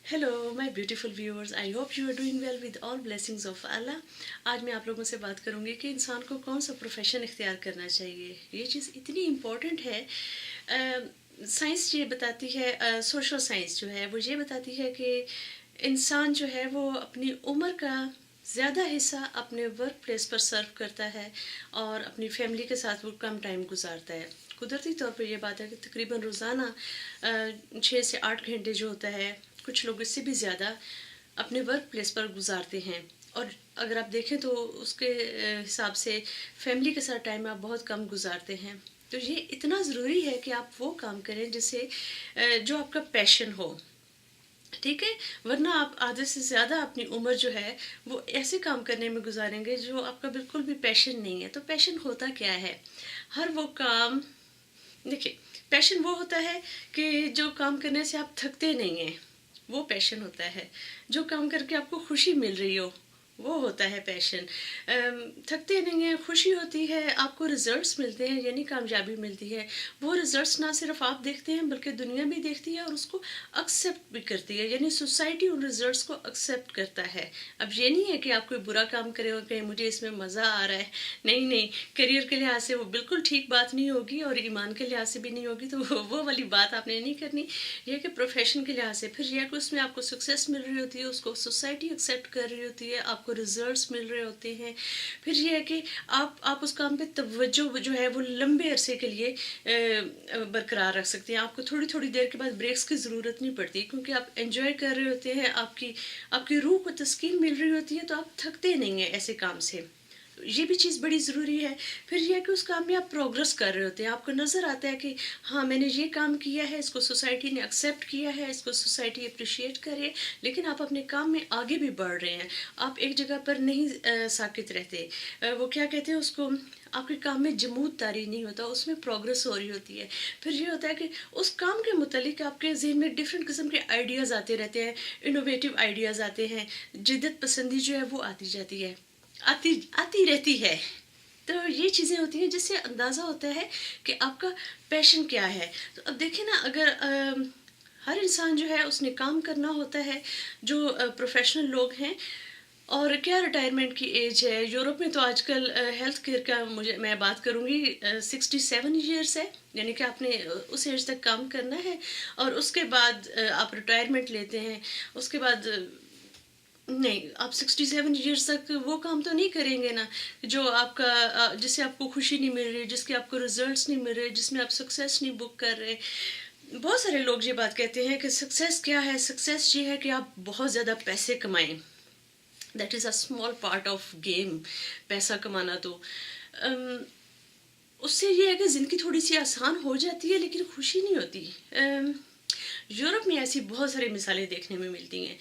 Hello my beautiful viewers, I hope you are doing well with all blessings of Allah. आज मैं आप लोगों से बात करूंगी कि इंसान को कौन सा प्रोफेशन इख्तियार करना चाहिए। ये चीज़ इतनी इम्पोर्टेंट है। साइंस ये बताती है, सोशल साइंस जो है वो ये बताती है कि इंसान जो है वो अपनी उम्र का ज़्यादा हिस्सा अपने वर्क प्लेस पर सर्व करता है और अपनी फैमिली के साथ वो कम टाइम गुजारता है। कुदरती तौर पर यह बात है कि तकरीबन रोज़ाना 6 से 8 घंटे जो होता है, कुछ लोग इससे भी ज़्यादा अपने वर्क प्लेस पर गुजारते हैं। और अगर आप देखें तो उसके हिसाब से फैमिली के साथ टाइम आप बहुत कम गुजारते हैं। तो ये इतना ज़रूरी है कि आप वो काम करें जिससे जो आपका पैशन हो, ठीक है। वरना आप आधे से ज़्यादा अपनी उम्र जो है वो ऐसे काम करने में गुजारेंगे जो आपका बिल्कुल भी पैशन नहीं है। तो पैशन होता क्या है? हर वो काम, देखिए, पैशन वो होता है कि जो काम करने से आप थकते नहीं हैं, वो पैशन होता है। जो काम करके आपको खुशी मिल रही हो, वो होता है पैशन। थकते नहीं हैं, खुशी होती है, आपको रिजल्ट्स मिलते हैं, यानी कामयाबी मिलती है। वो रिजल्ट्स ना सिर्फ आप देखते हैं बल्कि दुनिया भी देखती है और उसको एक्सेप्ट भी करती है, यानी सोसाइटी उन रिजल्ट्स को एक्सेप्ट करता है। अब ये नहीं है कि आप कोई बुरा काम करें और कहें मुझे इसमें मज़ा आ रहा है। नहीं नहीं, करियर के लिहाज से वो बिल्कुल ठीक बात नहीं होगी और ईमान के लिहाज से भी नहीं होगी। तो वो वाली बात आपने नहीं करनी। ये कि प्रोफेशन के लिहाज से फिर यह कि उसमें आपको सक्सेस मिल रही होती है, उसको सोसाइटी एक्सेप्ट कर रही होती है, आपको रिजल्ट्स मिल रहे होते हैं। फिर यह है कि आप उस काम पे तवज्जो जो है वो लंबे अरसे के लिए बरकरार रख सकते हैं। आपको थोड़ी थोड़ी देर के बाद ब्रेक्स की ज़रूरत नहीं पड़ती, क्योंकि आप एंजॉय कर रहे होते हैं, आपकी रूह को तस्कीन मिल रही होती है, तो आप थकते नहीं हैं ऐसे काम से। ये भी चीज़ बड़ी ज़रूरी है। फिर यह है कि उस काम में आप प्रोग्रेस कर रहे होते हैं, आपको नज़र आता है कि हाँ, मैंने ये काम किया है, इसको सोसाइटी ने एक्सेप्ट किया है, इसको सोसाइटी अप्रिशिएट कर रही है, लेकिन आप अपने काम में आगे भी बढ़ रहे हैं। आप एक जगह पर नहीं साकित रहते। वो क्या कहते हैं उसको, आपके काम में जमूदारी नहीं होता, उसमें प्रोग्रेस हो रही होती है। फिर ये होता है कि उस काम के मुतालिक आपके ज़हन में डिफरेंट किस्म के आइडियाज़ आते रहते हैं, इनोवेटिव आइडियाज़ आते हैं, जिद्दत पसंदी जो है वो आती जाती है, आती आती रहती है। तो ये चीज़ें होती हैं जिससे अंदाज़ा होता है कि आपका पैशन क्या है। तो अब देखिए ना, अगर हर इंसान जो है उसने काम करना होता है, जो प्रोफेशनल लोग हैं। और क्या रिटायरमेंट की एज है? यूरोप में तो आजकल हेल्थ केयर का मैं बात करूँगी, 67 ईयर्स है, यानी कि आपने उस एज तक काम करना है और उसके बाद आप रिटायरमेंट लेते हैं। उसके बाद नहीं, आप 67 ईयर्स तक वो काम तो नहीं करेंगे ना जो आपका जिससे आपको खुशी नहीं मिल रही, जिसके आपको रिजल्ट्स नहीं मिल रहे, जिसमें आप सक्सेस नहीं बुक कर रहे। बहुत सारे लोग ये बात कहते हैं कि सक्सेस क्या है? सक्सेस ये है कि आप बहुत ज़्यादा पैसे कमाएं। That is a small part of game, पैसा कमाना। तो अम, उससे ये है कि ज़िंदगी थोड़ी सी आसान हो जाती है, लेकिन खुशी नहीं होती। यूरोप में ऐसी बहुत सारी मिसालें देखने में मिलती हैं।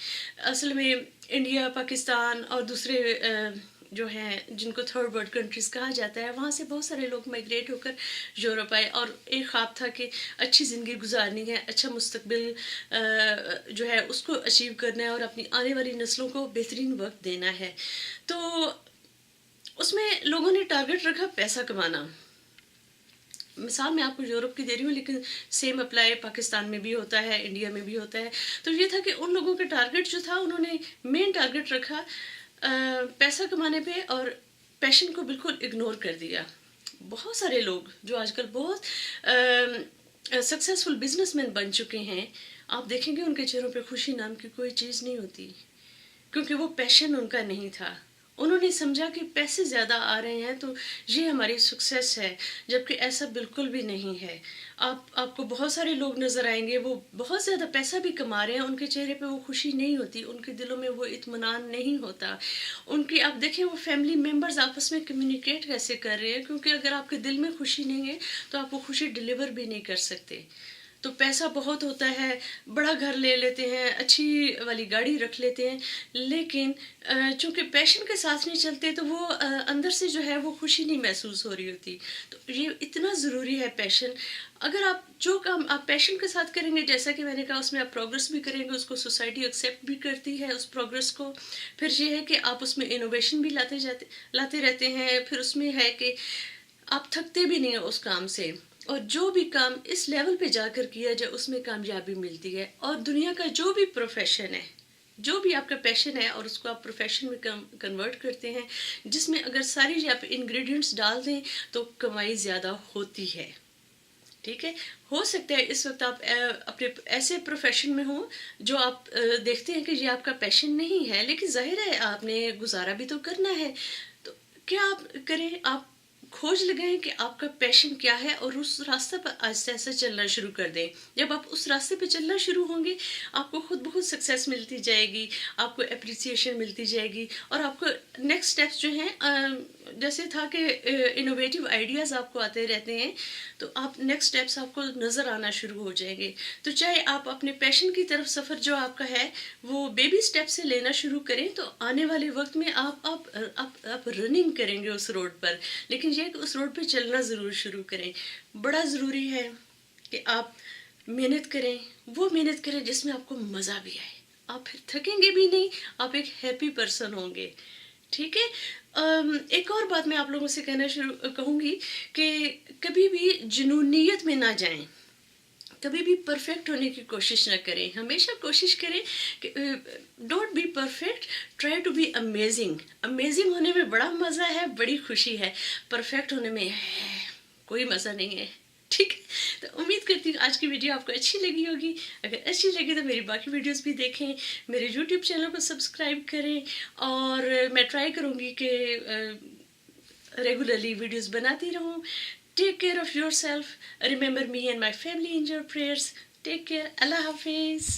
असल में इंडिया, पाकिस्तान और दूसरे जो हैं जिनको थर्ड वर्ल्ड कंट्रीज़ कहा जाता है, वहाँ से बहुत सारे लोग माइग्रेट होकर यूरोप आए और एक ख्वाब था कि अच्छी ज़िंदगी गुजारनी है, अच्छा मुस्तकबिल जो है उसको अचीव करना है और अपनी आने वाली नस्लों को बेहतरीन वक्त देना है। तो उसमें लोगों ने टारगेट रखा पैसा कमाना। मिसाल मैं आपको यूरोप की दे रही हूँ, लेकिन सेम अप्लाई पाकिस्तान में भी होता है, इंडिया में भी होता है। तो ये था कि उन लोगों का टारगेट जो था, उन्होंने मेन टारगेट रखा पैसा कमाने पे और पैशन को बिल्कुल इग्नोर कर दिया। बहुत सारे लोग जो आजकल बहुत सक्सेसफुल बिजनेसमैन बन चुके हैं, आप देखेंगे उनके चेहरों पे खुशी नाम की कोई चीज़ नहीं होती, क्योंकि वो पैशन उनका नहीं था। उन्होंने समझा कि पैसे ज़्यादा आ रहे हैं तो ये हमारी सक्सेस है, जबकि ऐसा बिल्कुल भी नहीं है। आपको बहुत सारे लोग नज़र आएंगे, वो बहुत ज़्यादा पैसा भी कमा रहे हैं, उनके चेहरे पे वो खुशी नहीं होती, उनके दिलों में वो इत्मीनान नहीं होता। उनकी आप देखें वो फैमिली मेम्बर्स आपस में कम्युनिकेट कैसे कर रहे हैं, क्योंकि अगर आपके दिल में खुशी नहीं है तो आप वो खुशी डिलीवर भी नहीं कर सकते। तो पैसा बहुत होता है, बड़ा घर ले लेते हैं, अच्छी वाली गाड़ी रख लेते हैं, लेकिन चूंकि पैशन के साथ नहीं चलते तो वो अंदर से जो है वो खुशी नहीं महसूस हो रही होती। तो ये इतना ज़रूरी है पैशन। अगर आप जो काम आप पैशन के साथ करेंगे, जैसा कि मैंने कहा, उसमें आप प्रोग्रेस भी करेंगे, उसको सोसाइटी एक्सेप्ट भी करती है उस प्रोग्रेस को। फिर ये है कि आप उसमें इनोवेशन भी लाते रहते हैं। फिर उसमें है कि आप थकते भी नहीं हैं उस काम से। اور جو بھی کام اس لیول پہ جا کر کیا جائے اس میں کامیابی ملتی ہے. اور دنیا کا جو بھی پروفیشن ہے، جو بھی آپ کا پیشن ہے اور اس کو آپ پروفیشن میں کنورٹ کرتے ہیں، جس میں اگر ساری آپ انگریڈینٹس ڈال دیں تو کمائی زیادہ ہوتی ہے. ٹھیک ہے. ہو سکتا ہے اس وقت آپ اپنے ایسے پروفیشن میں ہوں جو آپ دیکھتے ہیں کہ یہ آپ کا پیشن نہیں ہے، لیکن ظاہر ہے آپ نے گزارا بھی تو کرنا ہے. تو کیا آپ کریں، آپ کھوج لگائیں کہ آپ کا پیشن کیا ہے اور اس راستے پر آہستہ آہستہ چلنا شروع کر دیں. جب آپ اس راستے پہ چلنا شروع ہوں گے آپ کو خود بخود سکسیس ملتی جائے گی، آپ کو اپریسیشن ملتی جائے گی، اور آپ کو نیکسٹ اسٹیپس جو ہیں جیسے تھا کہ انوویٹیو آئیڈیاز آپ کو آتے رہتے ہیں، تو آپ نیکسٹ اسٹیپس آپ کو نظر آنا شروع ہو جائیں گے. تو چاہے آپ اپنے پیشن کی طرف سفر جو آپ کا ہے وہ بیبی اسٹیپ سے لینا شروع کریں، تو آنے والے وقت میں آپ رننگ کریں گے اس روڈ پر. لیکن یہ کہ اس روڈ پہ چلنا ضرور شروع کریں. بڑا ضروری ہے کہ آپ محنت کریں، وہ محنت کریں جس میں آپ کو مزہ بھی آئے. آپ پھر تھکیں گے بھی نہیں، آپ ایک ہیپی پرسن ہوں گے. ٹھیک ہے. ایک اور بات میں آپ لوگوں سے کہوں گی کہ کبھی بھی جنونیت میں نہ جائیں، کبھی بھی پرفیکٹ ہونے کی کوشش نہ کریں. ہمیشہ کوشش کریں کہ don't be perfect, try to be amazing. Amazing ہونے میں بڑا مزہ ہے، بڑی خوشی ہے. پرفیکٹ ہونے میں کوئی مزہ نہیں ہے. ٹھیک ہے. تو امید کرتی ہوں آج کی ویڈیو آپ کو اچھی لگی ہوگی. اگر اچھی لگی تو میری باقی ویڈیوز بھی دیکھیں، میرے یوٹیوب چینل کو سبسکرائب کریں، اور میں ٹرائی کروں گی کہ ریگولرلی ویڈیوز بناتی رہوں. Take care of yourself. Remember me and my family in your prayers. Take care. Allah حافظ.